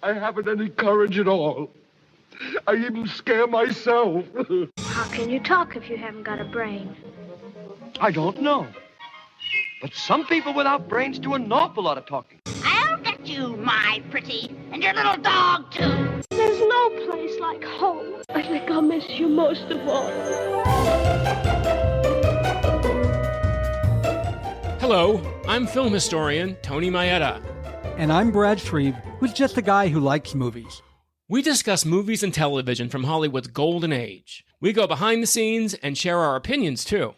I haven't any courage at all. I even scare myself. How can you talk if you haven't got a brain? I don't know. But some people without brains do an awful lot of talking. I'll get you, my pretty, and your little dog, too. There's no place like home. I think I'll miss you most of all. Hello, I'm film historian Tony Maeda. And I'm Brad Shreve, who's just a guy who likes movies. We discuss movies and television from Hollywood's golden age. We go behind the scenes and share our opinions, too.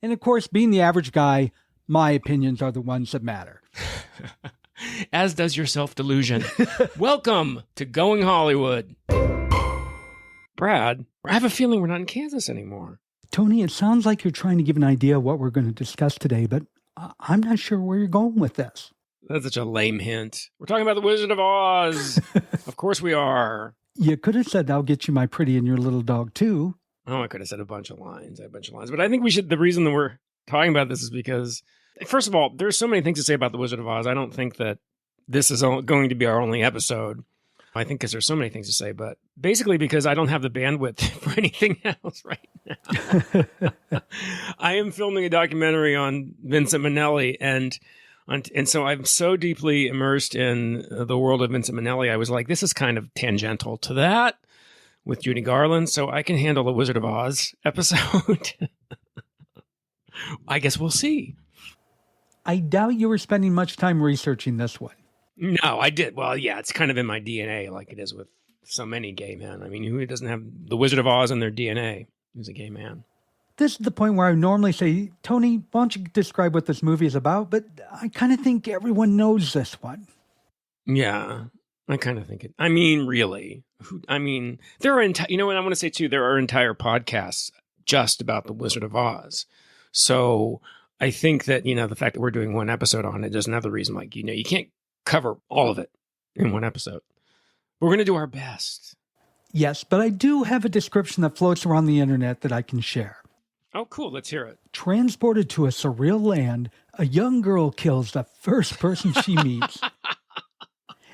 And of course, being the average guy, my opinions are the ones that matter. As does your self-delusion. Welcome to Going Hollywood. Brad, I have a feeling we're not in Kansas anymore. Tony, it sounds like you're trying to give an idea of what we're going to discuss today, but I'm not sure where you're going with this. That's such a lame hint. We're talking about The Wizard of Oz. Of course we are. You could have said, I'll get you my pretty and your little dog, too. Oh, I could have said a bunch of lines. But I think the reason that we're talking about this is because, first of all, there's so many things to say about The Wizard of Oz. I don't think that this is going to be our only episode. I think because there's so many things to say, but basically because I don't have the bandwidth for anything else right now. I am filming a documentary on Vincent Minnelli, and so I'm so deeply immersed in the world of Vincent Minnelli, I was like, this is kind of tangential to that with Judy Garland, so I can handle the Wizard of Oz episode. I guess we'll see. I doubt you were spending much time researching this one. No, I did. Well, yeah, it's kind of in my DNA like it is with so many gay men. I mean, who doesn't have the Wizard of Oz in their DNA who's a gay man? This is the point where I normally say, Tony, why don't you describe what this movie is about? But I kind of think everyone knows this one. Yeah, I kind of think it. I mean, really. There are, you know what I want to say too? There are entire podcasts just about the Wizard of Oz. So I think that, the fact that we're doing one episode on it is another reason, like, you can't cover all of it in one episode. We're going to do our best. Yes, but I do have a description that floats around the internet that I can share. Oh, cool. Let's hear it. Transported to a surreal land, a young girl kills the first person she meets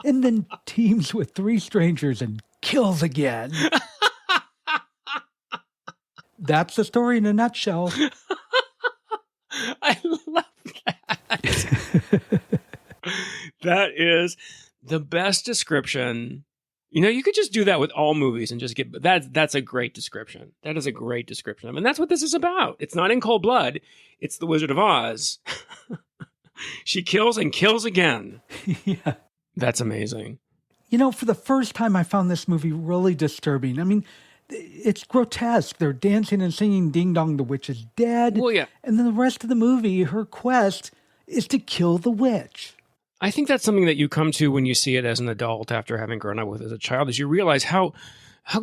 and then teams with 3 strangers and kills again. That's the story in a nutshell. I love that. That is the best description. You could just do that with all movies and just get that's a great description. That is a great description. And that's what this is about. It's not in cold blood. It's the Wizard of Oz. She kills and kills again. Yeah. That's amazing. For the first time, I found this movie really disturbing. I mean, it's grotesque. They're dancing and singing Ding Dong, the Witch is Dead. Well, yeah. And then the rest of the movie, her quest is to kill the witch. I think that's something that you come to when you see it as an adult after having grown up with it as a child, is you realize how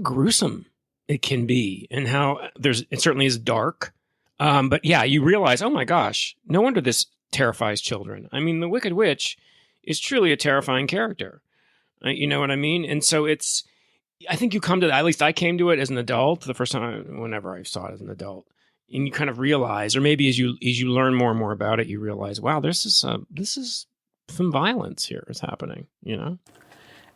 gruesome it can be and how it certainly is dark. But yeah, you realize, oh my gosh, no wonder this terrifies children. I mean, the Wicked Witch is truly a terrifying character. You know what I mean? And so I think you come to that, at least I came to it as an adult, the first time, whenever I saw it as an adult. And you kind of realize, or maybe as you learn more and more about it, you realize, wow, this is some violence here is happening,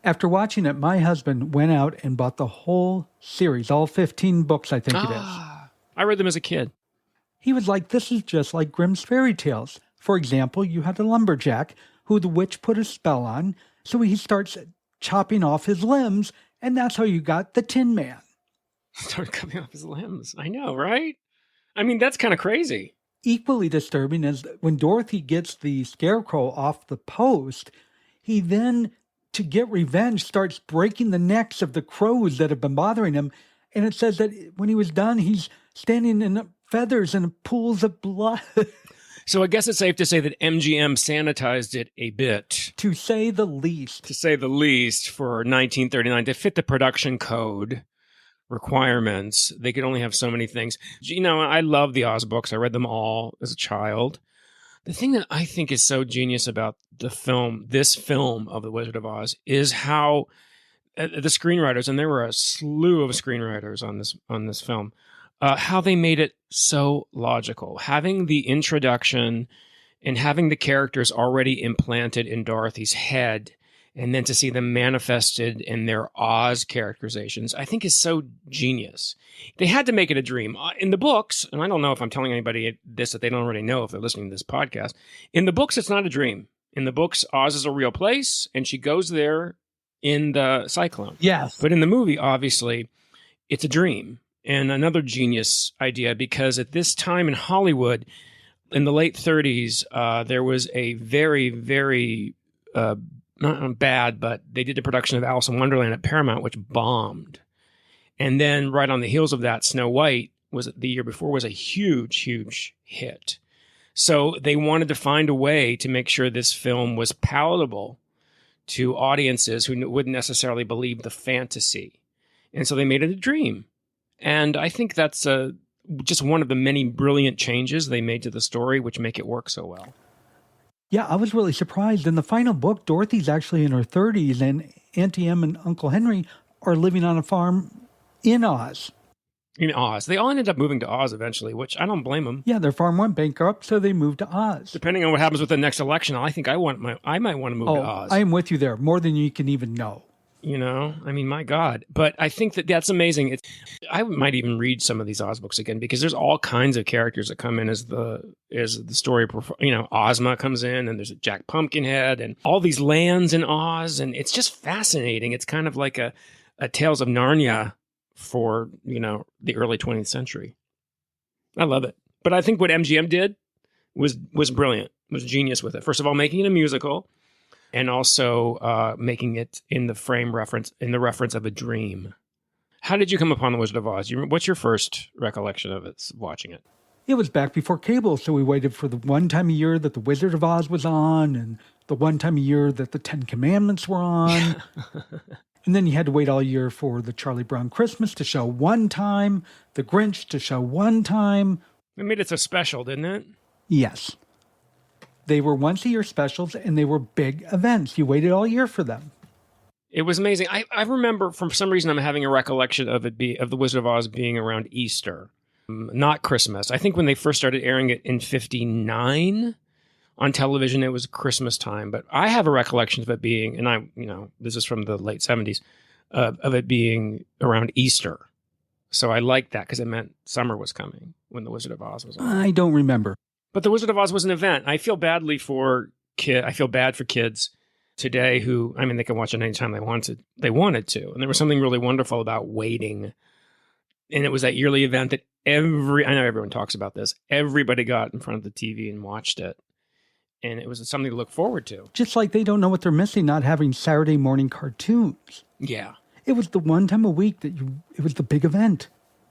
After watching it, my husband went out and bought the whole series, all 15 books, I think it is. I read them as a kid. He was like, this is just like Grimm's fairy tales. For example, you had a lumberjack who the witch put a spell on, so he starts chopping off his limbs, and that's how you got the Tin Man. Started cutting off his limbs. I know, right? I mean, that's kind of crazy. Equally disturbing is when Dorothy gets the scarecrow off the post, he then, to get revenge, starts breaking the necks of the crows that have been bothering him. And it says that when he was done, he's standing in feathers and pools of blood. So I guess it's safe to say that MGM sanitized it a bit. To say the least. To say the least, for 1939, to fit the production code requirements. They could only have so many things. I love the Oz books. I read them all as a child. The thing that I think is so genius about this film of The Wizard of Oz, is how the screenwriters, and there were a slew of screenwriters on this film, how they made it so logical. Having the introduction and having the characters already implanted in Dorothy's head, and then to see them manifested in their Oz characterizations, I think is so genius. They had to make it a dream. In the books, and I don't know if I'm telling anybody this that they don't already know if they're listening to this podcast, in the books, it's not a dream. In the books, Oz is a real place, and she goes there in the cyclone. Yes. But in the movie, obviously, it's a dream. And another genius idea, because at this time in Hollywood, in the late 30s, there was a very, very not bad, but they did a production of Alice in Wonderland at Paramount, which bombed. And then right on the heels of that, Snow White was the year before was a huge, huge hit. So they wanted to find a way to make sure this film was palatable to audiences who wouldn't necessarily believe the fantasy. And so they made it a dream. And I think that's just one of the many brilliant changes they made to the story, which make it work so well. Yeah, I was really surprised. In the final book, Dorothy's actually in her 30s, and Auntie Em and Uncle Henry are living on a farm in Oz. In Oz. They all ended up moving to Oz eventually, which I don't blame them. Yeah, their farm went bankrupt, so they moved to Oz. Depending on what happens with the next election, I think I might want to move to Oz. I am with you there, more than you can even know. You know, I mean, my God. But I think that's amazing. I might even read some of these Oz books again, because there's all kinds of characters that come in as the story. You know, Ozma comes in, and there's a Jack Pumpkinhead, and all these lands in Oz, and it's just fascinating. It's kind of like a Tales of Narnia for, you know, the early 20th century. I love it. But I think what MGM did was brilliant, was genius with it. First of all, making it a musical, and also making it in the reference of a dream. How did you come upon The Wizard of Oz? What's your first recollection of it, watching it? It was back before cable, so we waited for the one time a year that The Wizard of Oz was on, and the one time a year that the Ten Commandments were on. And then you had to wait all year for the Charlie Brown Christmas to show one time, the Grinch to show one time. It made it so special, didn't it? Yes. They were once-a-year specials, and they were big events. You waited all year for them. It was amazing. I remember, for some reason, I'm having a recollection of The Wizard of Oz being around Easter, not Christmas. I think when they first started airing it in 1959 on television, it was Christmas time. But I have a recollection of it being, and this is from the late 70s, of it being around Easter. So I liked that because it meant summer was coming when The Wizard of Oz was on. I don't remember. But The Wizard of Oz was an event. I feel bad for kids today who, I mean, they can watch it anytime they wanted to. And there was something really wonderful about waiting. And it was that yearly event that I know everyone talks about this. Everybody got in front of the TV and watched it. And it was something to look forward to. Just like they don't know what they're missing not having Saturday morning cartoons. Yeah. It was the one time a week it was the big event.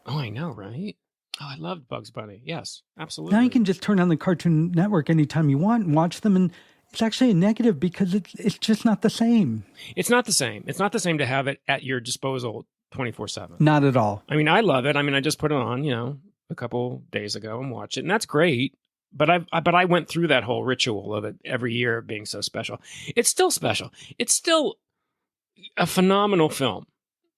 Oh, I know, right? Oh, I loved Bugs Bunny. Yes, absolutely. Now you can just turn on the Cartoon Network anytime you want and watch them, and it's actually a negative because it's just not the same. It's not the same. It's not the same to have it at your disposal 24/7. Not at all. I mean, I love it. I mean, I just put it on, a couple days ago and watched it, and that's great. But I went through that whole ritual of it every year being so special. It's still special. It's still a phenomenal film.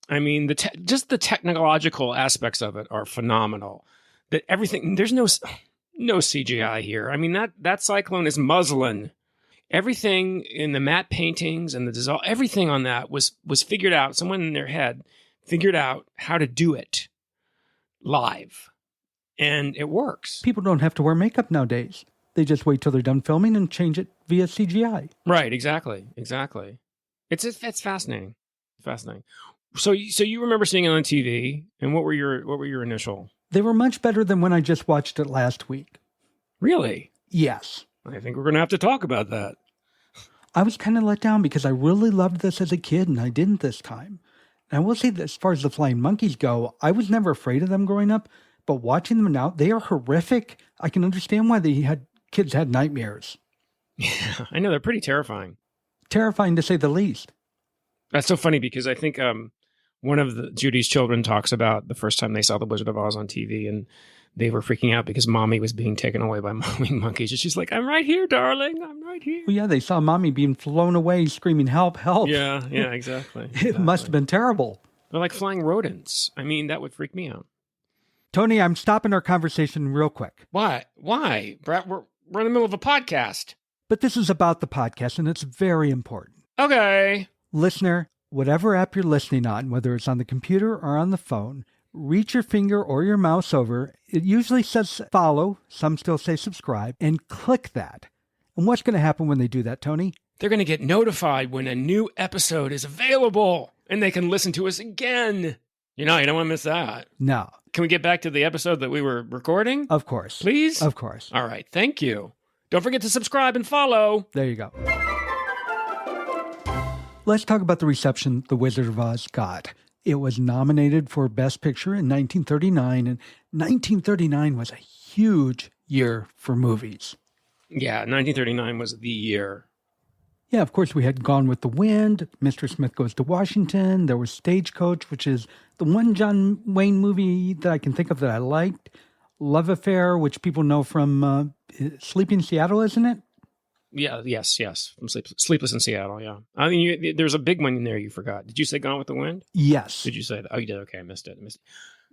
I mean, just the technological aspects of it are phenomenal. That everything, there's no CGI here. I mean, that cyclone is muslin. Everything in the matte paintings and the dissolve, everything on that was figured out. Someone in their head figured out how to do it live, and it works. People don't have to wear makeup nowadays. They just wait till they're done filming and change it via CGI. Right? Exactly. It's fascinating. Fascinating. So you remember seeing it on TV, and what were your initial? They were much better than when I just watched it last week. Really? Yes. I think we're going to have to talk about that. I was kind of let down because I really loved this as a kid, and I didn't this time. And I will say that as far as the flying monkeys go, I was never afraid of them growing up, but watching them now, they are horrific. I can understand why kids had nightmares. Yeah, I know, they're pretty terrifying. Terrifying to say the least. That's so funny because I think one of Judy's children talks about the first time they saw The Wizard of Oz on TV, and they were freaking out because Mommy was being taken away by flying monkeys. And she's like, "I'm right here, darling. I'm right here." Well, yeah, they saw Mommy being flown away, screaming, "Help, help." Yeah, exactly. It must have been terrible. They're like flying rodents. I mean, that would freak me out. Tony, I'm stopping our conversation real quick. Why? Brett, we're in the middle of a podcast. But this is about the podcast, and it's very important. Okay. Listener, whatever app you're listening on, whether it's on the computer or on the phone, reach your finger or your mouse over. It usually says follow. Some still say subscribe. And click that. And what's going to happen when they do that, Tony? They're going to get notified when a new episode is available, and they can listen to us again. You don't want to miss that. No. Can we get back to the episode that we were recording? Of course. Please? Of course. All right. Thank you. Don't forget to subscribe and follow. There you go. Let's talk about the reception The Wizard of Oz got. It was nominated for Best Picture in 1939, and 1939 was a huge year for movies. Yeah, 1939 was the year. Yeah, of course, we had Gone with the Wind, Mr. Smith Goes to Washington. There was Stagecoach, which is the one John Wayne movie that I can think of that I liked. Love Affair, which people know from Sleeping in Seattle, isn't it? Yeah, yes. From Sleepless in Seattle, yeah. I mean, there's a big one in there you forgot. Did you say Gone with the Wind? Yes. Did you say that? Oh, you did? Okay, I missed it.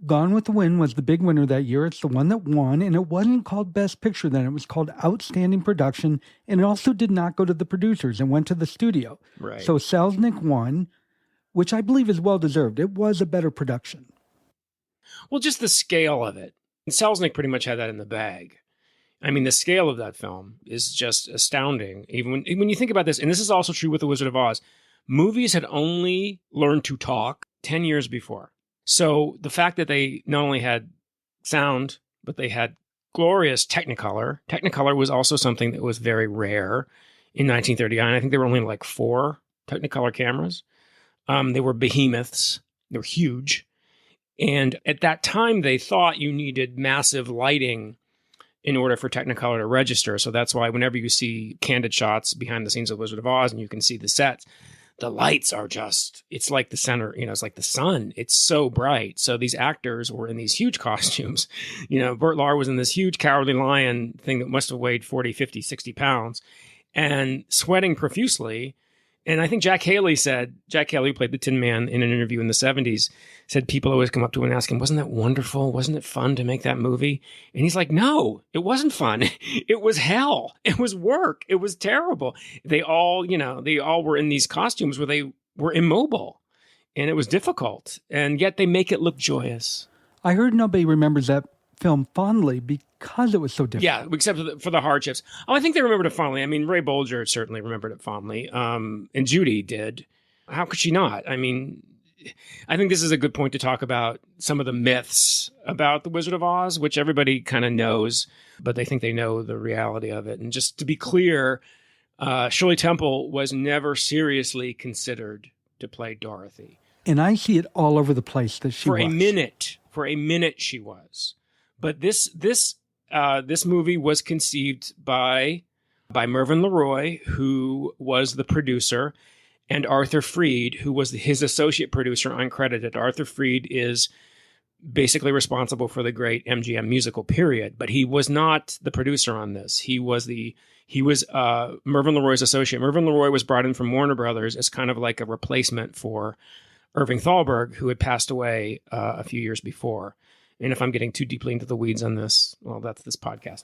Gone with the Wind was the big winner that year. It's the one that won, and it wasn't called Best Picture then. It was called Outstanding Production, and it also did not go to the producers and went to the studio. Right. So Selznick won, which I believe is well-deserved. It was a better production. Well, just the scale of it. And Selznick pretty much had that in the bag. I mean, the scale of that film is just astounding. Even when you think about this, and this is also true with The Wizard of Oz, movies had only learned to talk 10 years before. So the fact that they not only had sound, but they had glorious Technicolor. Technicolor was also something that was very rare in 1939. I think there were only like 4 Technicolor cameras. They were behemoths. They were huge. And at that time, they thought you needed massive lighting in order for Technicolor to register. So that's why whenever you see candid shots behind the scenes of Wizard of Oz and you can see the sets, the lights are just, it's like the center, it's like the sun. It's so bright. So these actors were in these huge costumes. Burt Lahr was in this huge Cowardly Lion thing that must have weighed 40, 50, 60 pounds and sweating profusely. And I think Jack Haley, who played the Tin Man in an interview in the 70s, said people always come up to him and ask him, wasn't that wonderful? Wasn't it fun to make that movie? And he's like, no, it wasn't fun. It was hell. It was work. It was terrible. They all were in these costumes where they were immobile and it was difficult. And yet they make it look joyous. I heard nobody remembers that film fondly because it was so different. Yeah, except for the hardships. Oh, I think they remembered it fondly. I mean, Ray Bolger certainly remembered it fondly. And Judy did. How could she not? I mean, I think this is a good point to talk about some of the myths about The Wizard of Oz, which everybody kind of knows, but they think they know the reality of it. And just to be clear, Shirley Temple was never seriously considered to play Dorothy. And I see it all over the place that she was. For a minute she was. But this movie was conceived by Mervyn LeRoy, who was the producer, and Arthur Freed, who was his associate producer, uncredited. Arthur Freed is basically responsible for the great MGM musical period, but he was not the producer on this. He was Mervyn LeRoy's associate. Mervyn LeRoy was brought in from Warner Brothers as kind of like a replacement for Irving Thalberg, who had passed away a few years before. And if I'm getting too deeply into the weeds on this, well, that's this podcast.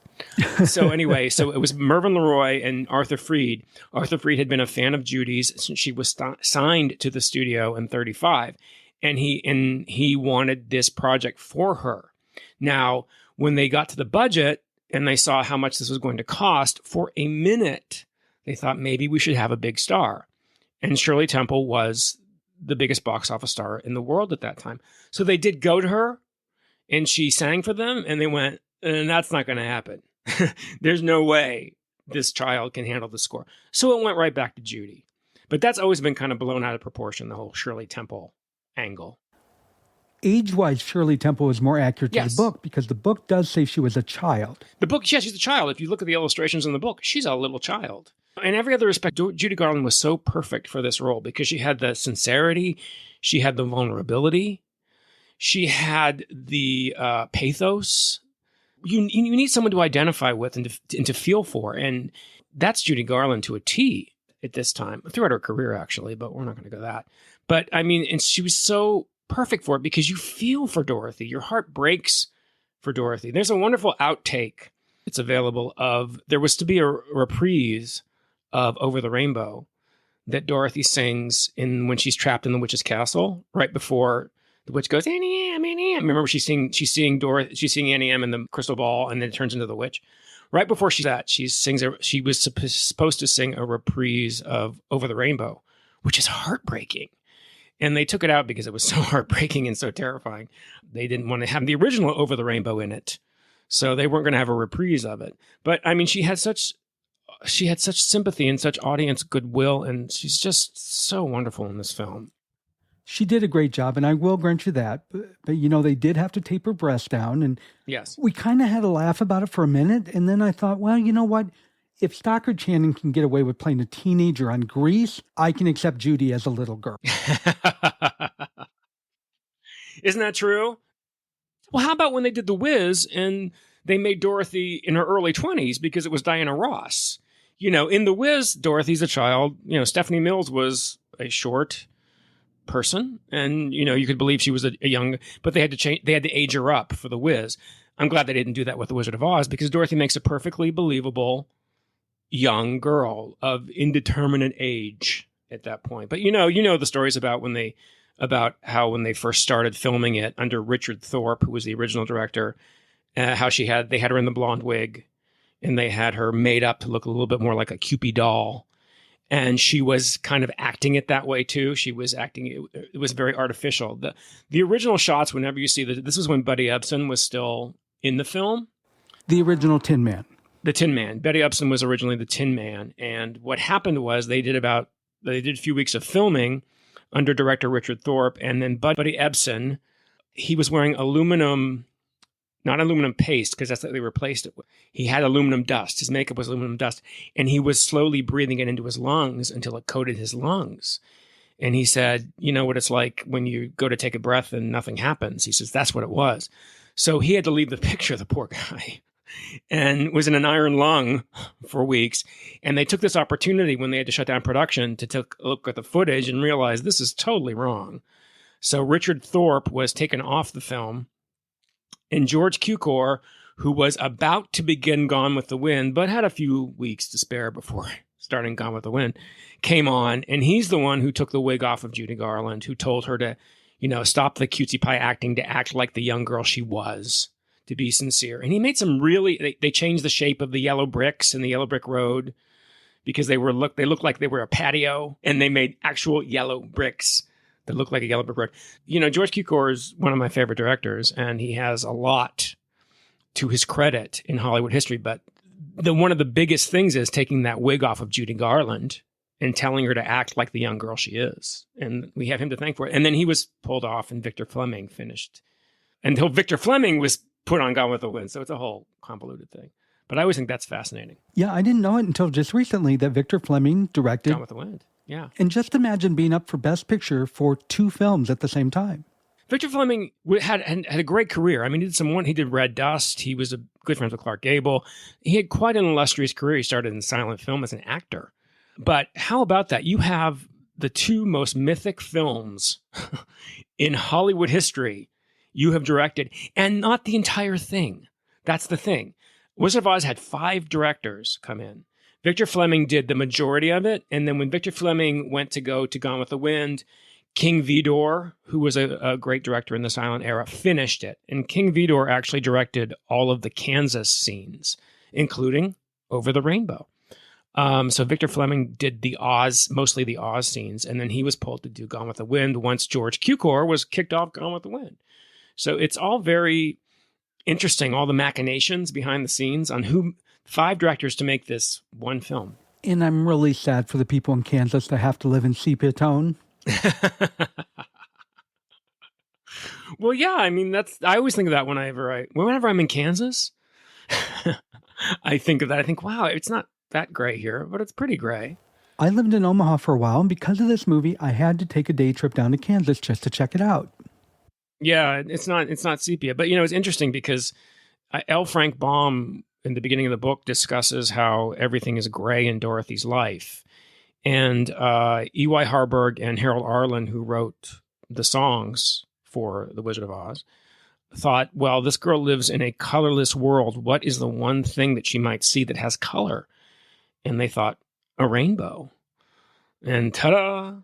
So anyway, so it was Mervyn LeRoy and Arthur Freed. Arthur Freed had been a fan of Judy's since she was signed to the studio in 1935. And he wanted this project for her. Now, when they got to the budget and they saw how much this was going to cost, for a minute, they thought maybe we should have a big star. And Shirley Temple was the biggest box office star in the world at that time. So they did go to her and she sang for them and they went, and that's not going to happen. There's no way this child can handle the score. So it went right back to Judy. But that's always been kind of blown out of proportion, the whole Shirley Temple angle. Age-wise, Shirley Temple is more accurate to the book because the book does say she was a child. The book, yeah, she's a child. If you look at the illustrations in the book, she's a little child. In every other respect, Judy Garland was so perfect for this role because she had the sincerity, she had the vulnerability, she had the pathos. You need someone to identify with and to feel for, and that's Judy Garland to a T at this time, throughout her career, actually, but we're not going to go that. But, I mean, and she was so perfect for it because you feel for Dorothy. Your heart breaks for Dorothy. There's a wonderful outtake that's available there was to be a reprise of Over the Rainbow that Dorothy sings when she's trapped in the witch's castle, right before the witch goes, Annie M, Annie M. Remember, she's seeing Annie M in the crystal ball, and then it turns into the witch. Right before she was supposed to sing a reprise of Over the Rainbow, which is heartbreaking. And they took it out because it was so heartbreaking and so terrifying. They didn't want to have the original Over the Rainbow in it. So they weren't going to have a reprise of it. But I mean, she had such sympathy and such audience goodwill, and she's just so wonderful in this film. She did a great job, and I will grant you that. But you know, they did have to tape her breast down, and yes, we kind of had a laugh about it for a minute, and then I thought, well, you know what? If Stockard Channing can get away with playing a teenager on Grease, I can accept Judy as a little girl. Isn't that true? Well, how about when they did The Wiz and they made Dorothy in her early 20s because it was Diana Ross? You know, in The Wiz, Dorothy's a child. You know, Stephanie Mills was a short person, and you know, you could believe she was a young, but they had to age her up for The Wiz. I'm glad they didn't do that with The Wizard of Oz, because Dorothy makes a perfectly believable young girl of indeterminate age at that point. But you know the stories about how when they first started filming it under Richard Thorpe, who was the original director, how they had her in the blonde wig, and they had her made up to look a little bit more like a Cupid doll. And she was kind of acting it that way too. She was acting, it was very artificial. The original shots, whenever you see this was when Buddy Ebsen was still in the film. The original Tin Man. The Tin Man. Betty Upson was originally the Tin Man. And what happened was they did a few weeks of filming under director Richard Thorpe. And then Buddy Ebsen, he was wearing not aluminum paste, because that's what they replaced it with. He had aluminum dust. His makeup was aluminum dust. And he was slowly breathing it into his lungs until it coated his lungs. And he said, you know what it's like when you go to take a breath and nothing happens. He says, that's what it was. So he had to leave the picture, the poor guy, and was in an iron lung for weeks. And they took this opportunity when they had to shut down production to take a look at the footage and realize this is totally wrong. So Richard Thorpe was taken off the film, and George Cukor, who was about to begin Gone with the Wind, but had a few weeks to spare before starting Gone with the Wind, came on, and he's the one who took the wig off of Judy Garland, who told her to, stop the cutesy pie acting, to act like the young girl she was, to be sincere. And he made some they changed the shape of the yellow bricks in the Yellow Brick Road, because they looked like they were a patio, and they made actual yellow bricks that looked like a Yellow Brick Road. George Cukor is one of my favorite directors, and he has a lot to his credit in Hollywood history. But one of the biggest things is taking that wig off of Judy Garland and telling her to act like the young girl she is. And we have him to thank for it. And then he was pulled off, and Victor Fleming finished. Until Victor Fleming was put on Gone with the Wind. So it's a whole convoluted thing. But I always think that's fascinating. Yeah, I didn't know it until just recently that Victor Fleming directed Gone with the Wind. Yeah. And just imagine being up for Best Picture for two films at the same time. Victor Fleming had a great career. I mean, he did Red Dust. He was a good friend with Clark Gable. He had quite an illustrious career. He started in silent film as an actor. But how about that? You have the two most mythic films in Hollywood history you have directed, and not the entire thing. That's the thing. Wizard of Oz had 5 directors come in. Victor Fleming did the majority of it. And then when Victor Fleming went to go to Gone with the Wind, King Vidor, who was a great director in the silent era, finished it. And King Vidor actually directed all of the Kansas scenes, including Over the Rainbow. So Victor Fleming did mostly the Oz scenes. And then he was pulled to do Gone with the Wind once George Cukor was kicked off Gone with the Wind. So it's all very interesting, all the machinations behind the scenes on 5 directors to make this one film. And I'm really sad for the people in Kansas that have to live in sepia tone. Well, yeah, I mean, I always think of that whenever I'm in Kansas, I think of that. I think, wow, it's not that gray here, but it's pretty gray. I lived in Omaha for a while, and because of this movie, I had to take a day trip down to Kansas just to check it out. Yeah, it's not sepia, but it's interesting because L. Frank Baum in the beginning of the book discusses how everything is gray in Dorothy's life. And E.Y. Harburg and Harold Arlen, who wrote the songs for The Wizard of Oz, thought, well, this girl lives in a colorless world. What is the one thing that she might see that has color? And they thought, a rainbow. And ta-da!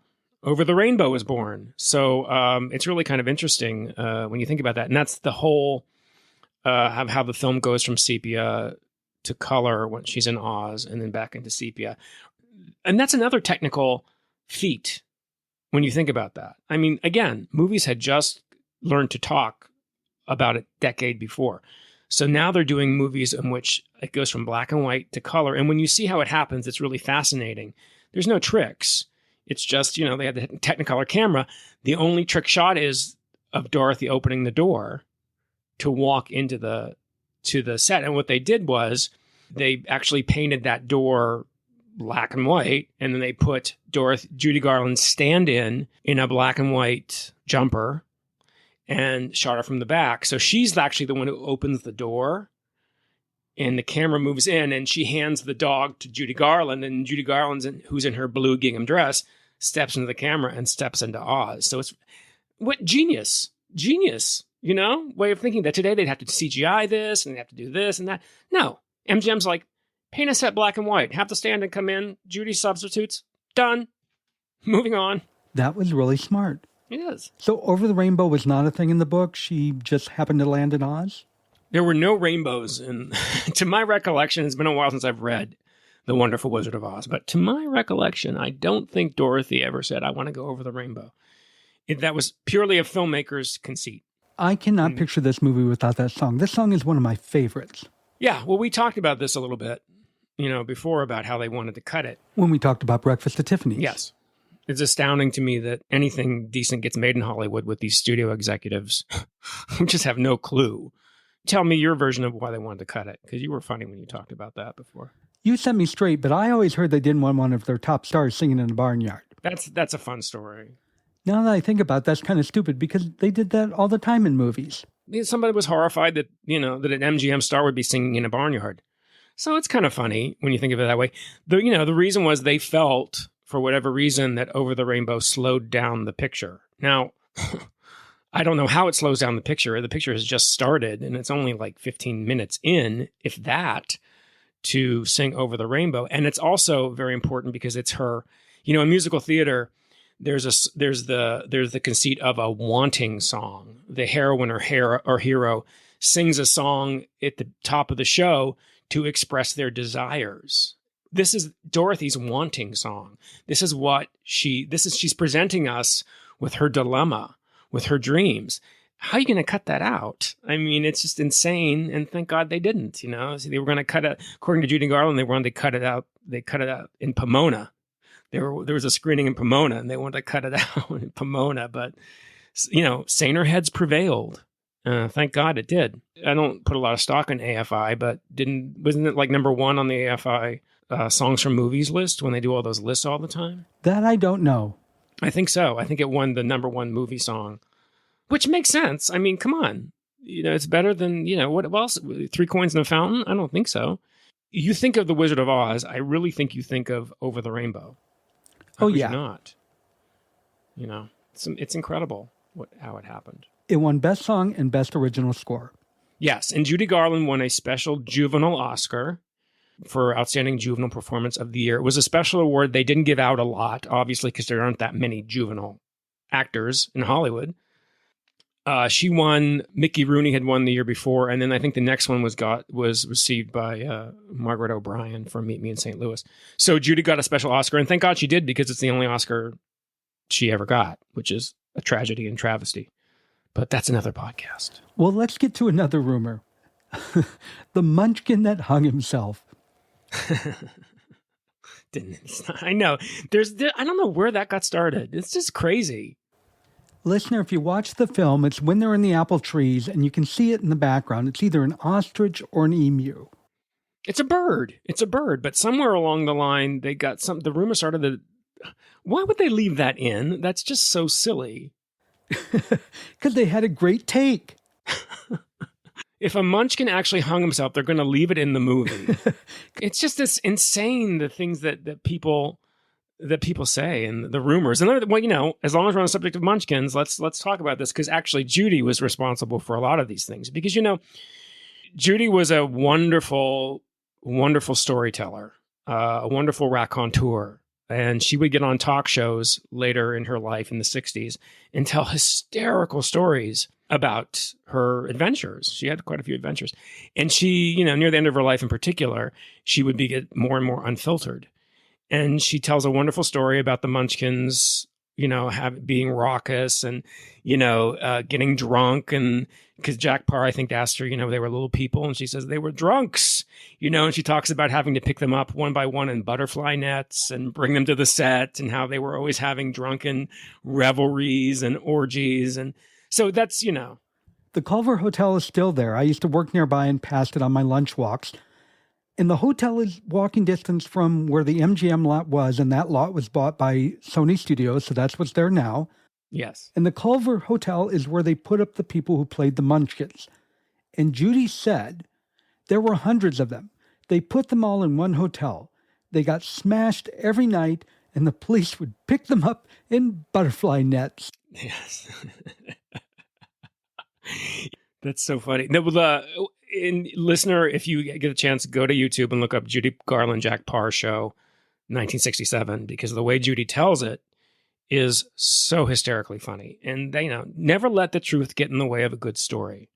Over the Rainbow was born. So it's really kind of interesting when you think about that. And that's the whole of how the film goes from sepia to color when she's in Oz and then back into sepia. And that's another technical feat when you think about that. I mean, again, movies had just learned to talk about a decade before. So now they're doing movies in which it goes from black and white to color. And when you see how it happens, it's really fascinating. There's no tricks. It's just, they have the Technicolor camera. The only trick shot is of Dorothy opening the door to walk into the set. And what they did was they actually painted that door black and white, and then they put Judy Garland's stand-in a black and white jumper and shot her from the back. So she's actually the one who opens the door, and the camera moves in, and she hands the dog to Judy Garland, and Judy Garland, who's in her blue gingham dress, steps into the camera and steps into Oz. So it's what genius, way of thinking that today they'd have to CGI this and they'd have to do this and that. No, MGM's like, paint a set black and white, have the stand-in come in, Judy substitutes, done, moving on. That was really smart. It is. So Over the Rainbow was not a thing in the book. She just happened to land in Oz? There were no rainbows. And to my recollection, it's been a while since I've read The Wonderful Wizard of Oz. But to my recollection, I don't think Dorothy ever said, I want to go over the rainbow. That was purely a filmmaker's conceit. I cannot picture this movie without that song. This song is one of my favorites. Yeah, well, we talked about this a little bit, before about how they wanted to cut it. When we talked about Breakfast at Tiffany's. Yes. It's astounding to me that anything decent gets made in Hollywood with these studio executives who just have no clue. Tell me your version of why they wanted to cut it, because you were funny when you talked about that before. You set me straight, but I always heard they didn't want one of their top stars singing in a barnyard. That's a fun story. Now that I think about it, that's kind of stupid because they did that all the time in movies. Somebody was horrified that, that an MGM star would be singing in a barnyard. So it's kind of funny when you think of it that way. The reason was they felt, for whatever reason, that Over the Rainbow slowed down the picture. Now, I don't know how it slows down the picture. The picture has just started, and it's only like 15 minutes in, if that, to sing Over the Rainbow. And it's also very important because it's her, in musical theater, there's the conceit of a wanting song. The heroine or hero sings a song at the top of the show to express their desires. This is Dorothy's wanting song. This is she's presenting us with her dilemma, with her dreams. How are you going to cut that out? I mean, it's just insane. And thank God they didn't, So they were going to cut it, according to Judy Garland, they wanted to cut it out. They cut it out in Pomona. There was a screening in Pomona, and they wanted to cut it out in Pomona. But, saner heads prevailed. Thank God it did. I don't put a lot of stock in AFI, but wasn't it like number one on the AFI songs from movies list when they do all those lists all the time? That I don't know. I think so. I think it won the number one movie song, which makes sense. I mean, come on. It's better than, what else? 3 Coins in a Fountain? I don't think so. You think of The Wizard of Oz, I really think you think of Over the Rainbow. Oh, yeah. Not. It's incredible how it happened. It won Best Song and Best Original Score. Yes, and Judy Garland won a special juvenile Oscar for Outstanding Juvenile Performance of the Year. It was a special award they didn't give out a lot, obviously, because there aren't that many juvenile actors in Hollywood. She won. Mickey Rooney had won the year before, and then I think the next one was received by Margaret O'Brien for Meet Me in St. Louis. So Judy got a special Oscar, and thank God she did, because it's the only Oscar she ever got, which is a tragedy and travesty. But that's another podcast. Well, let's get to another rumor. The Munchkin that hung himself. I know. I don't know where that got started. It's just crazy. Listener, if you watch the film, it's when they're in the apple trees and you can see it in the background. It's either an ostrich or an emu. It's a bird. But somewhere along the line, they got the rumor started that, why would they leave that in? That's just so silly. Because they had a great take. If a Munchkin actually hung himself, they're going to leave it in the movie. It's just this insane, the things that people say and the rumors. And as long as we're on the subject of Munchkins, let's talk about this, because actually Judy was responsible for a lot of these things, because Judy was a wonderful, wonderful storyteller, a wonderful raconteur, And she would get on talk shows later in her life in the 60s and tell hysterical stories about her adventures. She had quite a few adventures. And she, near the end of her life in particular, she would get more and more unfiltered. And she tells a wonderful story about the Munchkins, being raucous and, getting drunk. And because Jack Parr, I think, asked her, they were little people. And she says they were drunks, and she talks about having to pick them up one by one in butterfly nets and bring them to the set and how they were always having drunken revelries and orgies. And so that's, The Culver Hotel is still there. I used to work nearby and passed it on my lunch walks. And the hotel is walking distance from where the MGM lot was, and that lot was bought by Sony Studios, so that's what's there now. Yes. And the Culver Hotel is where they put up the people who played the Munchkins. And Judy said there were hundreds of them. They put them all in one hotel. They got smashed every night, and the police would pick them up in butterfly nets. Yes. That's so funny. No, listener, if you get a chance, go to YouTube and look up Judy Garland, Jack Parr show, 1967, because the way Judy tells it is so hysterically funny. And they, never let the truth get in the way of a good story.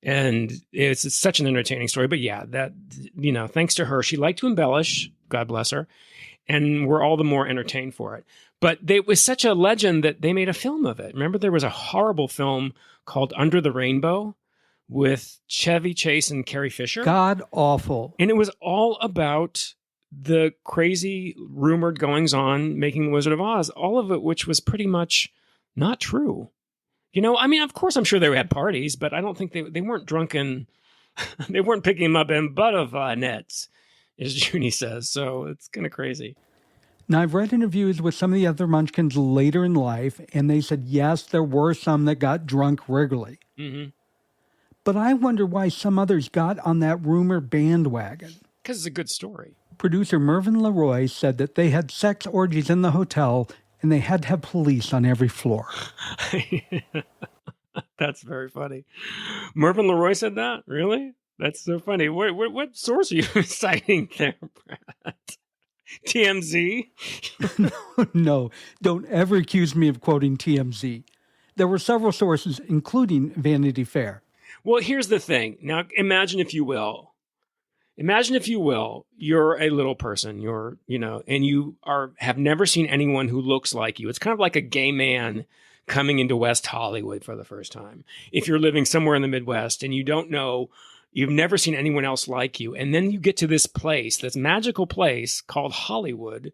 And it's such an entertaining story. But yeah, that, thanks to her, she liked to embellish, God bless her, and we're all the more entertained for it. But it was such a legend that they made a film of it. Remember, there was a horrible film called Under the Rainbow with Chevy Chase and Carrie Fisher. God awful. And it was all about the crazy rumored goings on making The Wizard of Oz, all of it which was pretty much not true. Of course, I'm sure they had parties, but I don't think they weren't drunken. They weren't picking them up in butterfly nets, as Judy says. So it's kind of crazy. Now, I've read interviews with some of the other Munchkins later in life, and they said, yes, there were some that got drunk regularly. Mm-hmm. But I wonder why some others got on that rumor bandwagon. Because it's a good story. Producer Mervyn LeRoy said that they had sex orgies in the hotel, and they had to have police on every floor. That's very funny. Mervyn LeRoy said that? Really? That's so funny. What source are you citing there, Brad? TMZ? No, don't ever accuse me of quoting TMZ. There were several sources, including Vanity Fair. Well, here's the thing. Now, imagine if you will, you're a little person, and you have never seen anyone who looks like you. It's kind of like a gay man coming into West Hollywood for the first time. If you're living somewhere in the Midwest and you don't know, you've never seen anyone else like you. And then you get to this place, this magical place called Hollywood.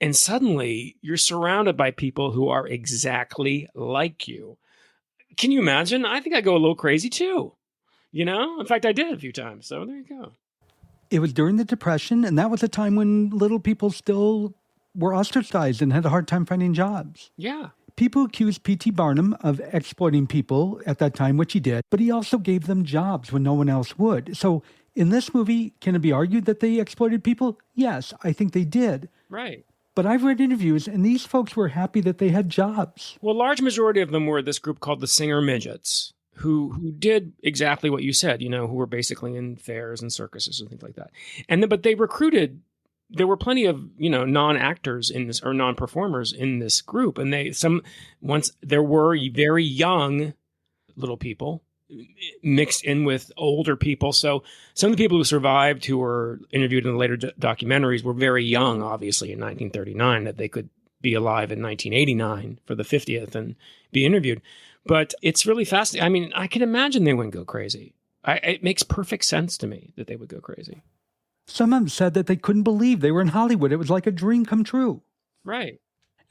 And suddenly you're surrounded by people who are exactly like you. Can you imagine? I think I go a little crazy too. In fact, I did a few times. So there you go. It was during the Depression, and that was a time when little people still were ostracized and had a hard time finding jobs. Yeah. People accused P.T. Barnum of exploiting people at that time, which he did, but he also gave them jobs when no one else would. So in this movie, can it be argued that they exploited people? Yes, I think they did. Right. But I've read interviews, and these folks were happy that they had jobs. Well, a large majority of them were this group called the Singer Midgets, who did exactly what you said, who were basically in fairs and circuses and things like that. But they recruited, there were plenty of, non-actors in this, or non-performers in this group. And there were very young little people mixed in with older people. So some of the people who survived, who were interviewed in the later documentaries, were very young, obviously, in 1939, that they could be alive in 1989 for the 50th and be interviewed. But it's really fascinating. I can imagine they wouldn't go crazy. It makes perfect sense to me that they would go crazy. Some of them said that they couldn't believe they were in Hollywood. It was like a dream come true. Right.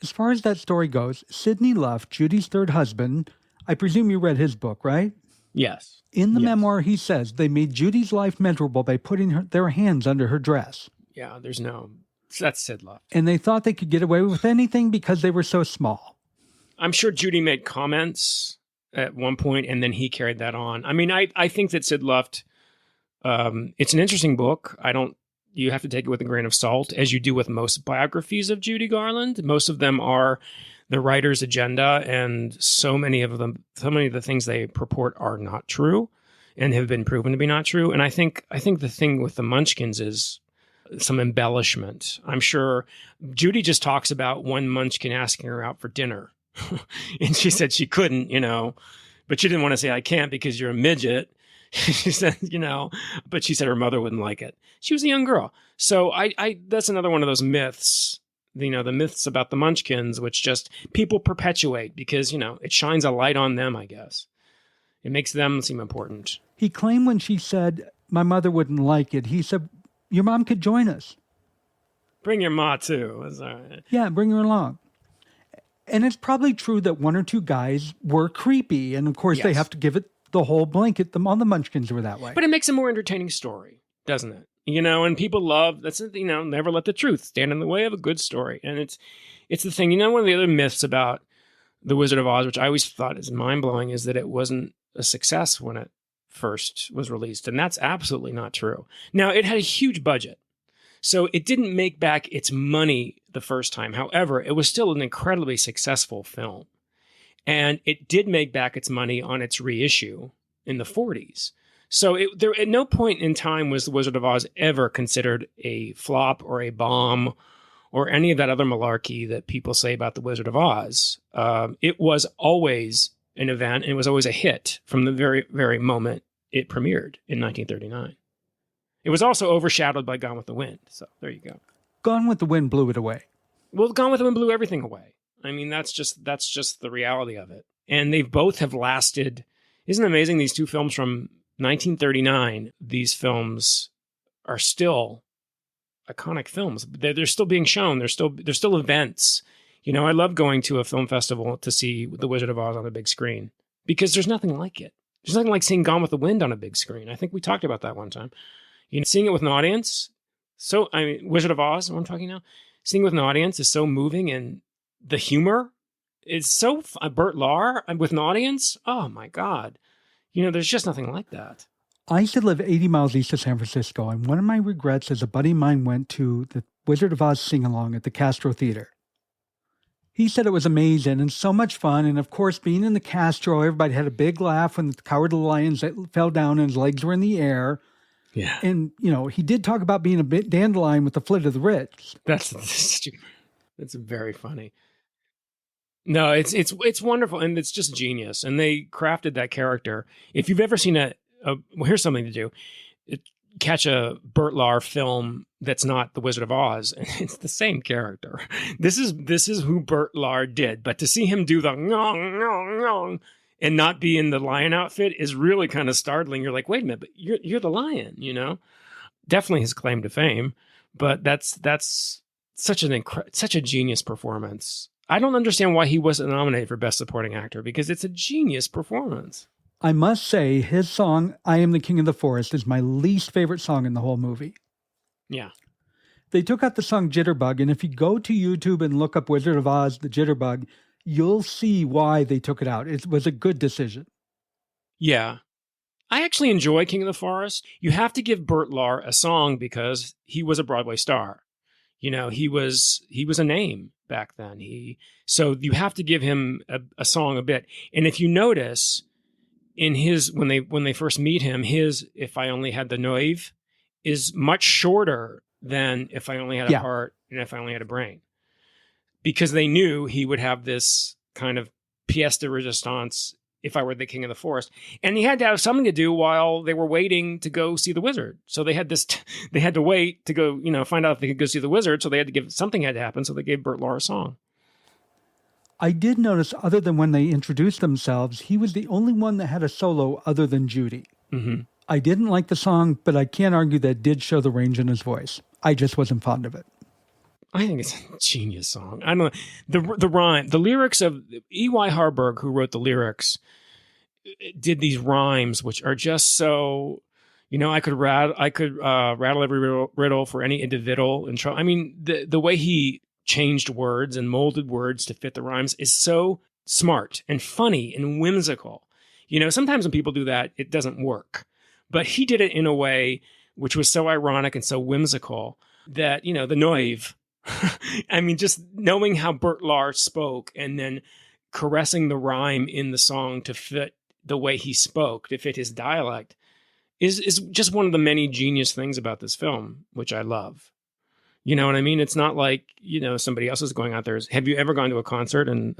As far as that story goes, Sidney Luft, Judy's third husband, I presume you read his book, right? Yes. In the memoir, he says they made Judy's life miserable by putting their hands under her dress. Yeah, that's Sid Luft. And they thought they could get away with anything because they were so small. I'm sure Judy made comments at one point, and then he carried that on. I think that Sid Luft, it's an interesting book. You have to take it with a grain of salt, as you do with most biographies of Judy Garland. Most of them are the writer's agenda, and so many of the things they purport are not true and have been proven to be not true. And I think the thing with the Munchkins is some embellishment. I'm sure Judy just talks about one Munchkin asking her out for dinner. And she said she couldn't, but she didn't want to say I can't because you're a midget. She said, but she said her mother wouldn't like it. She was a young girl. So I that's another one of those myths, the myths about the Munchkins, which just people perpetuate because, it shines a light on them, I guess. It makes them seem important. He claimed when she said, my mother wouldn't like it, he said, your mom could join us. Bring your ma, too. Yeah, bring her along. And it's probably true that one or two guys were creepy. And, of course, they have to give it the whole blanket. All the Munchkins were that way. But it makes a more entertaining story, doesn't it? And people love, that's, never let the truth stand in the way of a good story. And it's the thing, one of the other myths about The Wizard of Oz, which I always thought is mind-blowing, is that it wasn't a success when it first was released. And that's absolutely not true. Now, it had a huge budget, so it didn't make back its money the first time. However, it was still an incredibly successful film. And it did make back its money on its reissue in the 40s. So there at no point in time was The Wizard of Oz ever considered a flop or a bomb or any of that other malarkey that people say about The Wizard of Oz. It was always an event, and it was always a hit from the very, very moment it premiered in 1939. It was also overshadowed by Gone with the Wind. So there you go. Gone with the Wind blew it away. Well, Gone with the Wind blew everything away. I mean, that's just the reality of it. And they both have lasted. Isn't it amazing? These two films from 1939, these films are still iconic films. They're still being shown. They're still events. I love going to a film festival to see The Wizard of Oz on a big screen because there's nothing like it. There's nothing like seeing Gone with the Wind on a big screen. I think we talked about that one time. Seeing it with an audience. So, Wizard of Oz, what I'm talking now, seeing it with an audience is so moving, and the humor is so Bert Lahr with an audience. Oh my God. There's just nothing like that. I used to live 80 miles east of San Francisco, and one of my regrets is a buddy of mine went to the Wizard of Oz sing-along at the Castro Theater. He said it was amazing and so much fun. And of course, being in the Castro, everybody had a big laugh when the Cowardly Lion fell down and his legs were in the air. Yeah. And, he did talk about being a bit dandelion with the flit of the rich. That's very funny. No, it's wonderful. And it's just genius. And they crafted that character. If you've ever seen well, here's something to do. Catch a Bert Lahr film that's not The Wizard of Oz, and it's the same character. This is who Bert Lahr did, but to see him do the ngong, ngong, ngong and not be in the lion outfit is really kind of startling. You're like, wait a minute, but you're the lion, Definitely his claim to fame, but that's such a genius performance. I don't understand why he wasn't nominated for Best Supporting Actor because it's a genius performance. I must say, his song, I Am the King of the Forest, is my least favorite song in the whole movie. Yeah. They took out the song Jitterbug, and if you go to YouTube and look up Wizard of Oz, the Jitterbug, you'll see why they took it out. It was a good decision. Yeah. I actually enjoy King of the Forest. You have to give Bert Lahr a song because he was a Broadway star. He was a name back then. So you have to give him a song a bit. And if you notice, in his when they first meet him, his If I Only Had the Noive is much shorter than If I Only Had a Heart and If I Only Had a Brain, because they knew he would have this kind of pièce de résistance if I were the King of the Forest, and he had to have something to do while they were waiting to go see the wizard. So they had they had to wait to go find out if they could go see the wizard. So they had to give something had to happen. So they gave Bert Lahr a song. I did notice, other than when they introduced themselves, he was the only one that had a solo other than Judy. Mm-hmm. I didn't like the song, but I can't argue that it did show the range in his voice. I just wasn't fond of it. I think it's a genius song. I don't know. The rhyme, the lyrics of E.Y. Harburg, who wrote the lyrics, did these rhymes, which are just so, I could rattle every riddle for any individual. And I mean, the way he changed words and molded words to fit the rhymes is so smart and funny and whimsical. Sometimes when people do that, it doesn't work. But he did it in a way which was so ironic and so whimsical that, the Noive, I mean, just knowing how Bert Lahr spoke and then caressing the rhyme in the song to fit the way he spoke, to fit his dialect, is just one of the many genius things about this film, which I love. You know what I mean? It's not like, somebody else is going out there. Have you ever gone to a concert and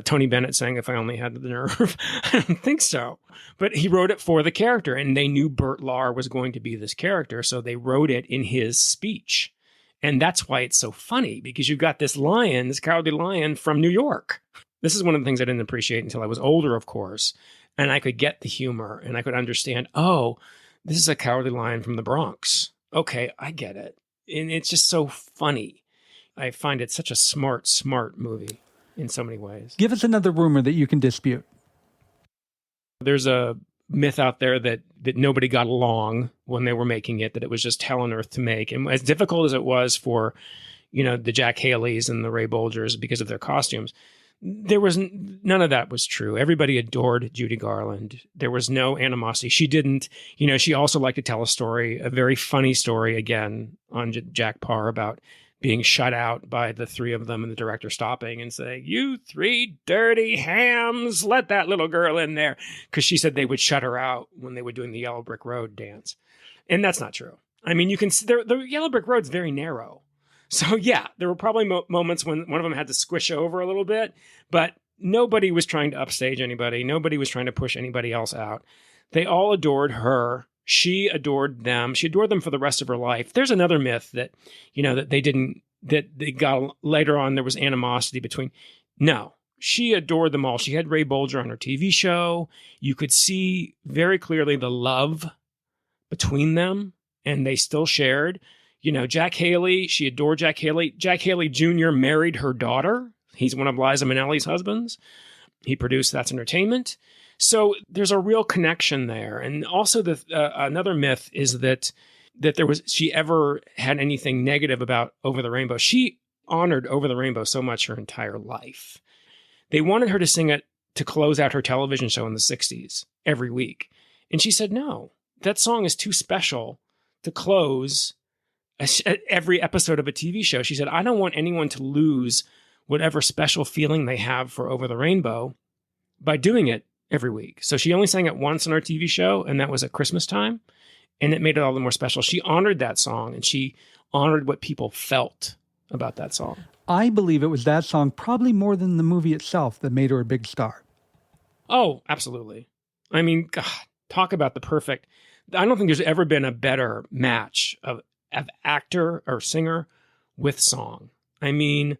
Tony Bennett sang If I Only Had the Nerve? I don't think so. But he wrote it for the character, and they knew Bert Lahr was going to be this character, so they wrote it in his speech. And that's why it's so funny, because you've got this lion, this cowardly lion from New York. This is one of the things I didn't appreciate until I was older, of course, and I could get the humor, and I could understand, oh, this is a cowardly lion from the Bronx. Okay, I get it. And it's just so funny. I find it such a smart movie in so many ways. Give us another rumor that you can dispute. There's a myth out there that nobody got along when they were making it, that it was just hell on earth to make. And as difficult as it was for, the Jack Haleys and the Ray Bolgers because of their costumes, there was none of that was true. Everybody adored Judy Garland. There was no animosity. She didn't, she also liked to tell a very funny story, again, on Jack Parr about being shut out by the three of them and the director stopping and saying, "You three dirty hams, let that little girl in there." Because she said they would shut her out when they were doing the Yellow Brick Road dance. And that's not true. I mean, you can see the Yellow Brick Road's very narrow. So yeah, there were probably moments when one of them had to squish over a little bit, but nobody was trying to upstage anybody. Nobody was trying to push anybody else out. They all adored her. She adored them. She adored them for the rest of her life. There's another myth that, that they got later on, there was animosity between. No, she adored them all. She had Ray Bolger on her TV show. You could see very clearly the love between them, and they still shared. Jack Haley, she adored Jack Haley. Jack Haley Jr. married her daughter. He's one of Liza Minnelli's husbands. He produced That's Entertainment. So there's a real connection there. And also another myth is that she ever had anything negative about Over the Rainbow. She honored Over the Rainbow so much her entire life. They wanted her to sing it to close out her television show in the 60s every week. And she said, no, that song is too special to close every episode of a TV show. She said, I don't want anyone to lose whatever special feeling they have for Over the Rainbow by doing it every week. So she only sang it once on our TV show, and that was at Christmas time, and it made it all the more special. She honored that song, and she honored what people felt about that song. I believe it was that song, probably more than the movie itself, that made her a big star. Oh, absolutely. I mean, God, talk about the perfect... I don't think there's ever been a better match of actor or singer with song. I mean,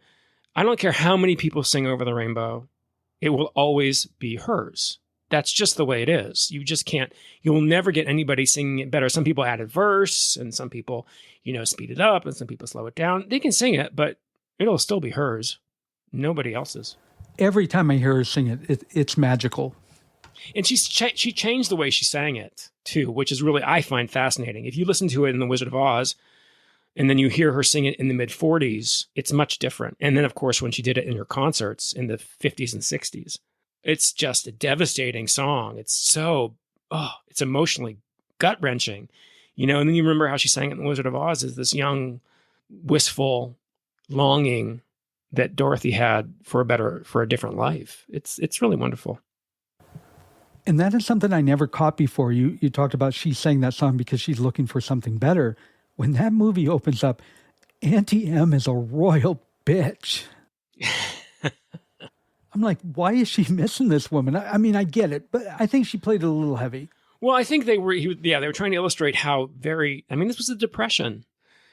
I don't care how many people sing Over the Rainbow, it will always be hers. That's just the way it is. You just can't, you'll never get anybody singing it better. Some people added verse, and some people, speed it up, and some people slow it down. They can sing it, but it'll still be hers. Nobody else's. Every time I hear her sing it, it's magical. And she changed the way she sang it, too, which is really, I find fascinating. If you listen to it in The Wizard of Oz, and then you hear her sing it in the mid-40s, it's much different. And then, of course, when she did it in her concerts in the 50s and 60s, it's just a devastating song. It's so, it's emotionally gut-wrenching. And then you remember how she sang it in The Wizard of Oz as this young, wistful longing that Dorothy had for a different life. It's really wonderful. And that is something I never caught before. You talked about she sang that song because she's looking for something better. When that movie opens up, Auntie M is a royal bitch. I'm like, why is she missing this woman? I mean, I get it, but I think she played it a little heavy. Well, I think they were trying to illustrate how this was the Depression,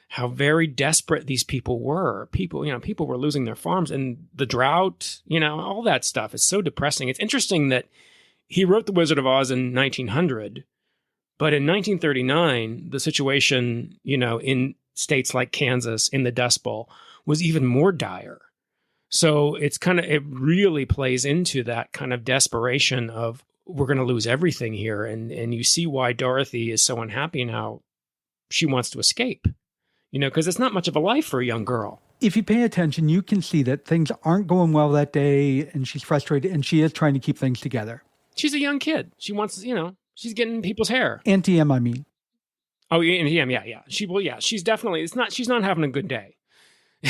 how very desperate these people were. People were losing their farms, and the drought, all that stuff is so depressing. It's interesting that he wrote The Wizard of Oz in 1900, but in 1939, the situation, in states like Kansas in the Dust Bowl was even more dire. So it really plays into that kind of desperation of, we're going to lose everything here. And you see why Dorothy is so unhappy and how she wants to escape, because it's not much of a life for a young girl. If you pay attention, you can see that things aren't going well that day, and she's frustrated, and she is trying to keep things together. She's a young kid. She wants, she's getting people's hair. Auntie M, I mean. Oh, Auntie M, yeah. She's definitely, she's not having a good day.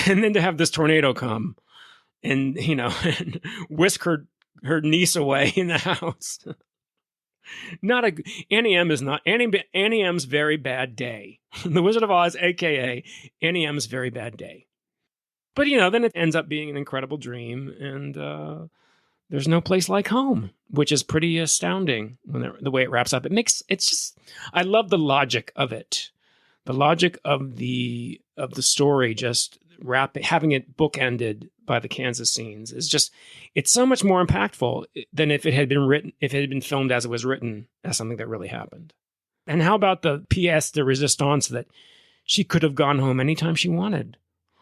And then to have this tornado come and, and whisk her niece away in the house. Not a Annie M is not Annie M's Very Bad Day. The Wizard of Oz, aka Annie M's Very Bad Day. But then it ends up being an incredible dream, and there's no place like home, which is pretty astounding when the way it wraps up. I love the logic of it. The logic of the story, just having it bookended by the Kansas scenes it's so much more impactful than if it had been filmed as it was written, as something that really happened. And how about the pièce de résistance that she could have gone home anytime she wanted?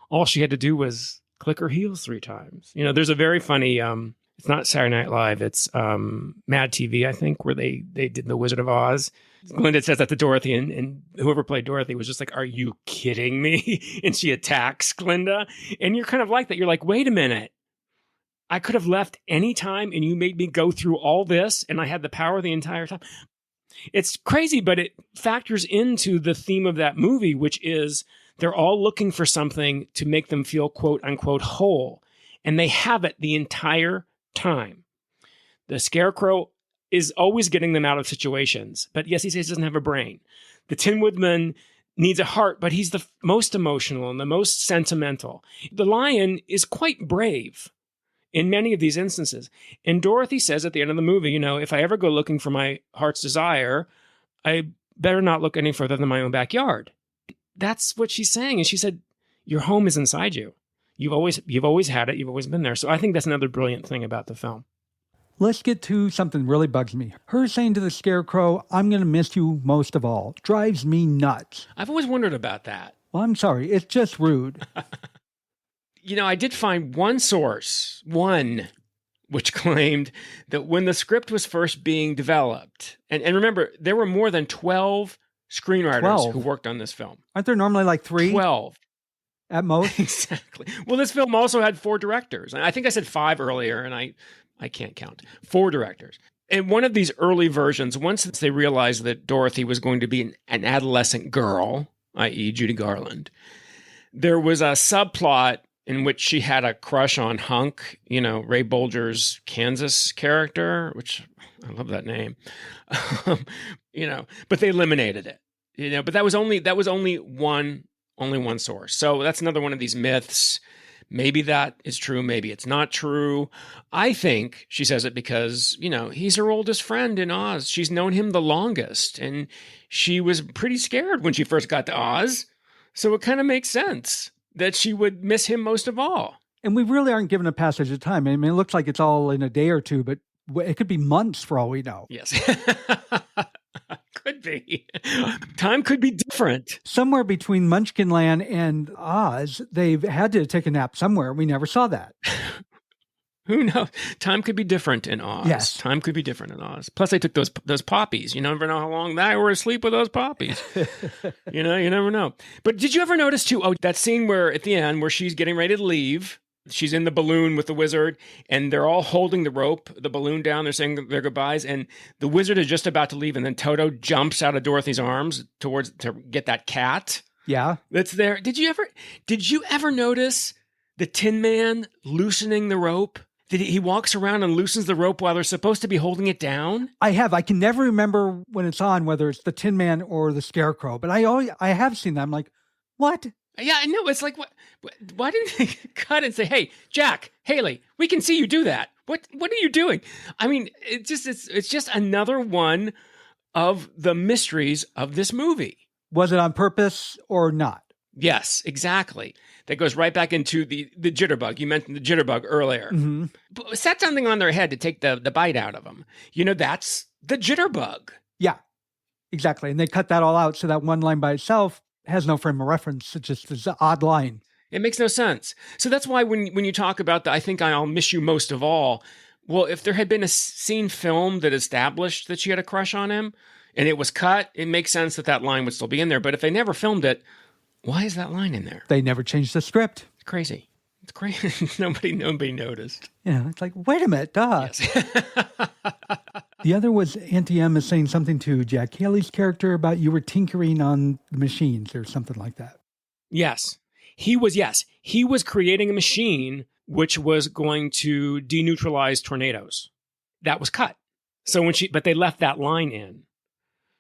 All she had to do was click her heels 3 times. There's a very funny, it's not Saturday Night Live, it's Mad TV, I think, where they did The Wizard of Oz. Glinda says that to Dorothy, and whoever played Dorothy was just like, "Are you kidding me?" And she attacks Glinda. And you're kind of like that. You're like, wait a minute. I could have left any time, and you made me go through all this, and I had the power the entire time. It's crazy, but it factors into the theme of that movie, which is they're all looking for something to make them feel, quote unquote, whole. And they have it the entire time. The Scarecrow is always getting them out of situations. But yes, he says he doesn't have a brain. The Tin Woodman needs a heart, but he's the most emotional and the most sentimental. The Lion is quite brave in many of these instances. And Dorothy says at the end of the movie, if I ever go looking for my heart's desire, I better not look any further than my own backyard. That's what she's saying. And she said, your home is inside you. You've always had it. You've always been there. So I think that's another brilliant thing about the film. Let's get to something really bugs me. Her saying to the Scarecrow, "I'm going to miss you most of all," drives me nuts. I've always wondered about that. Well, I'm sorry. It's just rude. I did find one source, which claimed that when the script was first being developed, and remember, there were more than 12 screenwriters who worked on this film. Aren't there normally like 3? 12. At most? Exactly. Well, this film also had 4 directors. I think I said 5 earlier, and I can't count. 4 directors. And one of these early versions, once they realized that Dorothy was going to be an adolescent girl, i.e. Judy Garland, there was a subplot in which she had a crush on Hunk, Ray Bolger's Kansas character, which I love that name. But they eliminated it. But that was only one source. So that's another one of these myths. Maybe that is true. Maybe it's not true. I think she says it because, he's her oldest friend in Oz. She's known him the longest. And she was pretty scared when she first got to Oz. So it kind of makes sense that she would miss him most of all. And we really aren't given a passage of time. I mean, it looks like it's all in a day or two, but it could be months for all we know. Yes. Could be. Time could be different. Somewhere between Munchkin Land and Oz, they've had to take a nap somewhere. We never saw that. Who knows? Time could be different in Oz. Yes. Time could be different in Oz. Plus, they took those poppies. You never know how long they were asleep with those poppies. You never know. But did you ever notice, too, that scene where at the end where she's getting ready to leave, she's in the balloon with the wizard, and they're all holding the balloon down. They're saying their goodbyes, and the wizard is just about to leave, and then Toto jumps out of Dorothy's arms to get that cat. Yeah. That's there. Did you ever notice the Tin Man loosening the rope? He walks around and loosens the rope while they're supposed to be holding it down? I have. I can never remember when it's on, whether it's the Tin Man or the Scarecrow, but I have seen that. I'm like, what? Yeah, I know. It's like, what? Why didn't they cut and say, "Hey, Jack, Haley, we can see you do that. What are you doing?" I mean, it's just another one of the mysteries of this movie. Was it on purpose or not? Yes, exactly. That goes right back into the jitterbug. You mentioned the jitterbug earlier. Mm-hmm. But set something on their head to take the bite out of them. That's the jitterbug. Yeah, exactly. And they cut that all out, so that one line by itself has no frame of reference. It's just this odd line. It makes no sense. So that's why when you talk about I think I'll miss you most of all, well, if there had been a scene filmed that established that she had a crush on him and it was cut, it makes sense that line would still be in there. But if they never filmed it, why is that line in there? They never changed the script. It's crazy. It's crazy. Nobody noticed. Yeah, it's like, wait a minute, duh. Yes. The other was Auntie M is saying something to Jack Haley's character about you were tinkering on the machines or something like that. Yes. He was creating a machine which was going to deneutralize tornadoes. That was cut. So but they left that line in.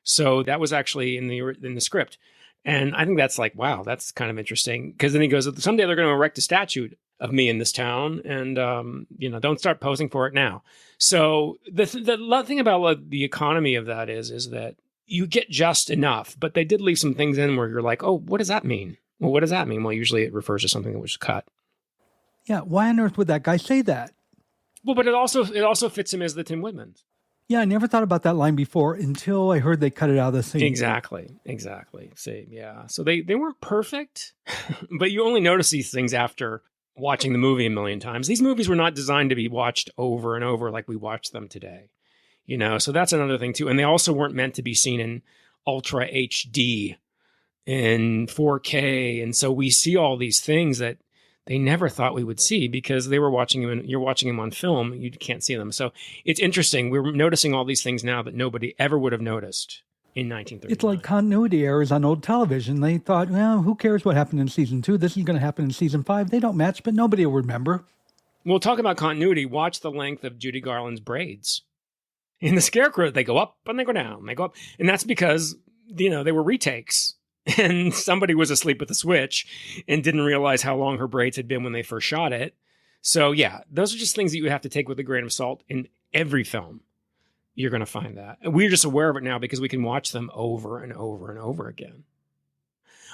So that was actually in the script. And I think that's like, wow, that's kind of interesting. Because then he goes, someday they're going to erect a statue of me in this town. And, don't start posing for it now. So the thing about the economy of that is that you get just enough. But they did leave some things in where you're like, oh, what does that mean? Well, what does that mean? Well, usually it refers to something that was cut. Yeah, why on earth would that guy say that? Well, but it also fits him as the Tin Woodman. Yeah, I never thought about that line before until I heard they cut it out of the scene. Exactly. See, yeah. So they weren't perfect, but you only notice these things after watching the movie a million times. These movies were not designed to be watched over and over like we watch them today. So that's another thing too. And they also weren't meant to be seen in Ultra HD, in 4K. And so we see all these things that they never thought we would see because you're watching them on film. You can't see them. So it's interesting. We're noticing all these things now that nobody ever would have noticed in 1939. It's like continuity errors on old television. They thought, well, who cares what happened in season 2? This is going to happen in season 5. They don't match, but nobody will remember. We'll talk about continuity. Watch the length of Judy Garland's braids. In The Scarecrow, they go up and they go down. They go up. And that's because, they were retakes. And somebody was asleep at the switch and didn't realize how long her braids had been when they first shot it. So, yeah, those are just things that you have to take with a grain of salt. In every film, you're going to find that. And we're just aware of it now because we can watch them over and over and over again.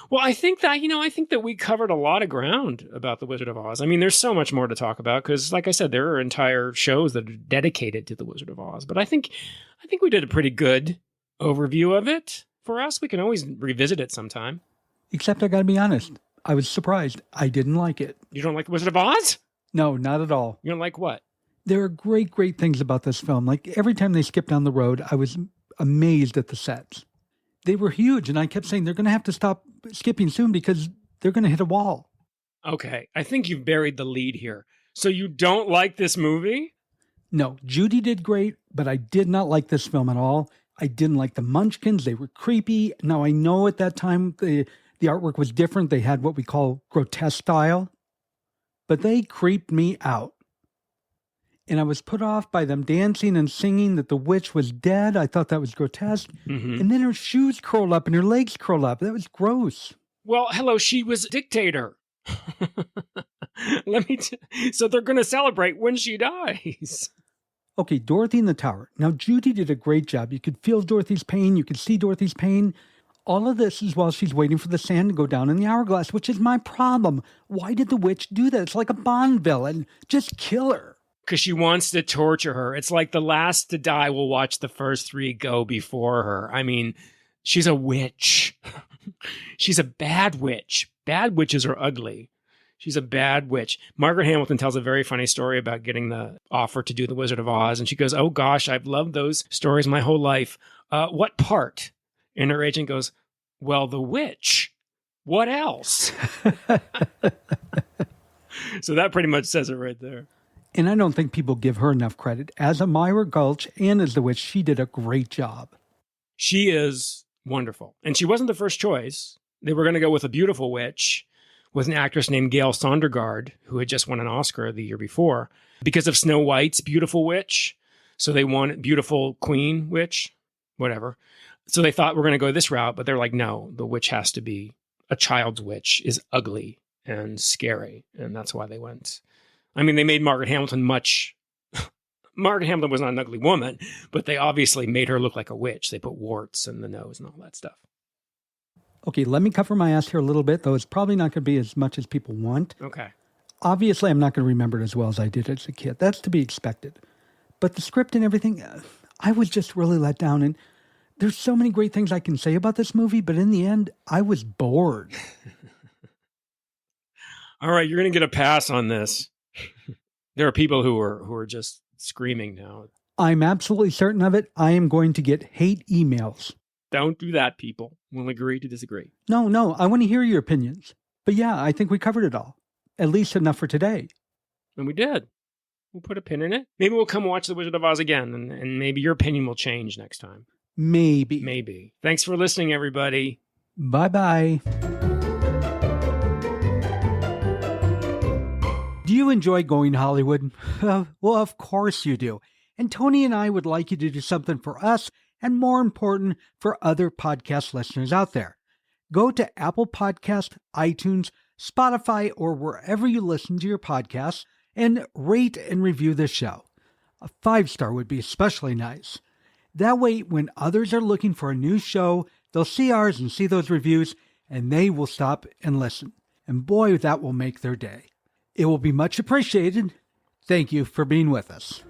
Well, I think that we covered a lot of ground about The Wizard of Oz. I mean, there's so much more to talk about because, like I said, there are entire shows that are dedicated to The Wizard of Oz. But I think we did a pretty good overview of it. For us, we can always revisit it sometime. Except I got to be honest, I was surprised. I didn't like it. You don't like The Wizard of Oz? No, not at all. You don't like what? There are great things about this film. Like every time they skipped down the road, I was amazed at the sets. They were huge, and I kept saying they're going to have to stop skipping soon because they're going to hit a wall. Okay, I think you've buried the lead here. So you don't like this movie? No, Judy did great, but I did not like this film at all. I didn't like the Munchkins. They were creepy. Now, I know at that time the artwork was different. They had what we call grotesque style, but they creeped me out. And I was put off by them dancing and singing that the witch was dead. I thought that was grotesque. Mm-hmm. And then her shoes curled up and her legs curled up. That was gross. Well, hello, she was a dictator. So they're going to celebrate when she dies. Okay, Dorothy in the Tower. Now, Judy did a great job. You could feel Dorothy's pain. You could see Dorothy's pain. All of this is while she's waiting for the sand to go down in the hourglass, which is my problem. Why did the witch do that? It's like a Bond villain. Just kill her. Because she wants to torture her. It's like the last to die will watch the first 3 go before her. I mean, she's a witch. She's a bad witch. Bad witches are ugly. She's a bad witch. Margaret Hamilton tells a very funny story about getting the offer to do The Wizard of Oz. And she goes, oh, gosh, I've loved those stories my whole life. What part? And her agent goes, well, the witch. What else? So that pretty much says it right there. And I don't think people give her enough credit. As a Myra Gulch and as the witch, she did a great job. She is wonderful. And she wasn't the first choice. They were going to go with a beautiful witch, with an actress named Gail Sondergaard, who had just won an Oscar the year before, because of Snow White's beautiful witch. So they wanted beautiful queen witch, whatever. So they thought we're going to go this route, but they're like, no, the witch has to be a child's witch, is ugly and scary. And that's why they went. I mean, they made Margaret Hamilton Margaret Hamilton was not an ugly woman, but they obviously made her look like a witch. They put warts in the nose and all that stuff. Okay, let me cover my ass here a little bit, though it's probably not going to be as much as people want. Okay. Obviously, I'm not going to remember it as well as I did as a kid. That's to be expected. But the script and everything, I was just really let down. And there's so many great things I can say about this movie, but in the end, I was bored. All right, you're going to get a pass on this. There are people who are just screaming now. I'm absolutely certain of it. I am going to get hate emails. Don't do that, people. We'll agree to disagree. No, I want to hear your opinions. But yeah, I think we covered it all. At least enough for today. And we did. We'll put a pin in it. Maybe we'll come watch The Wizard of Oz again, and maybe your opinion will change next time. Maybe. Thanks for listening, everybody. Bye-bye. Do you enjoy going to Hollywood? Well, of course you do. And Tony and I would like you to do something for us and, more important, for other podcast listeners out there. Go to Apple Podcast, iTunes, Spotify, or wherever you listen to your podcasts and rate and review this show. A 5-star would be especially nice. That way, when others are looking for a new show, they'll see ours and see those reviews, and they will stop and listen. And boy, that will make their day. It will be much appreciated. Thank you for being with us.